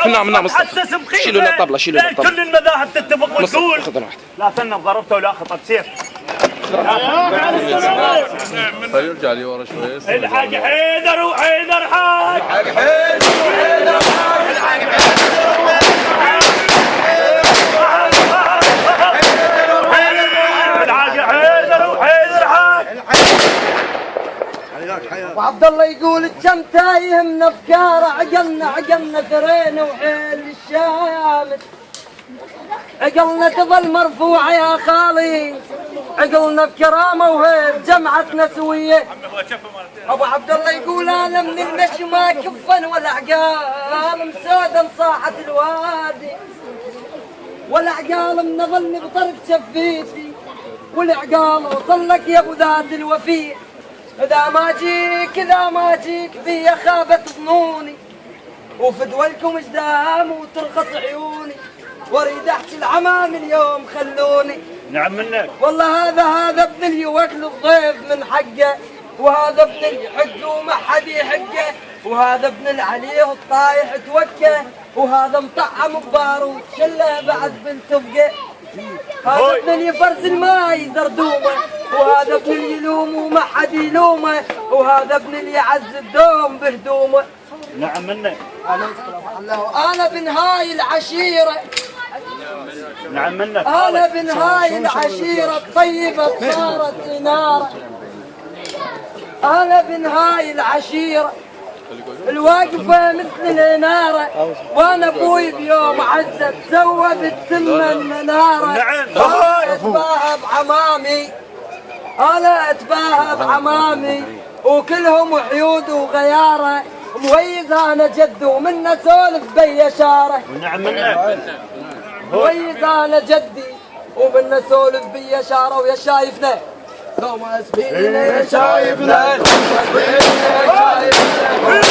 ويما تحسس بخيفه. شيلوا الطبله شيلوا الطبله. كل المذاهب تتفق وتقول لا تنم ضربته ولا خطب سيف. فيرجع لي ورا شوي. الحاج حيدر وحيدر حاج. الحاج حيدر وحيدر حاج. الحاج حيدر وحيدر حاج. وعبد الله يقول الجم تايه من افكاره، عقلنا ثرينا وحيل الشامت، عقلنا تظل مرفوعه يا خالي، عقلنا بكرامه وهيب جمعتنا سويه. ابو عبد الله يقول انا من المشي ما كفن والعقال مسودا صاحت الوادي، والعقال منظلني بطرف شفيتي، والعقال وصل لك يا ابو ذات الوفيه. إذا ما جيك بي خابت ظنوني، وفي دولكم اجدام وترخص عيوني، واريد احكي العمام اليوم خلوني. نعم منك. والله هذا ابن اللي يوكل الضيف من حقه، وهذا ابن اللي يحقه وما حد يحقه، وهذا ابن اللي عليه الطايح توكه، وهذا مطعم ببارود شله بعد بالتفقه. هذا ابن اللي يفرز الماي زردومه، وهذا ابن اللي يلومه وما حد يلومه، وهذا ابن اللي يعز الدوم بهدومه. نعم منك. انا بنهاي العشيره. نعم منك. انا بنهاي العشيره الطيبه صارت ناره. انا بنهاي العشيره الواقفه مثل الاناره، وانا ابوي بيوم عزت سوى بالتمه المناره. نعم. انا اتباهى بعمامي، انا اتباهى بعمامي وكلهم حيود وغياره، مميز انا جد ومنا سولف بي اشاره. نعم منك. مميز انا جدي ومنا سولف بي اشاره. ويا شايفنا لو ما اسبينا يا شايفنا، يا شايفنا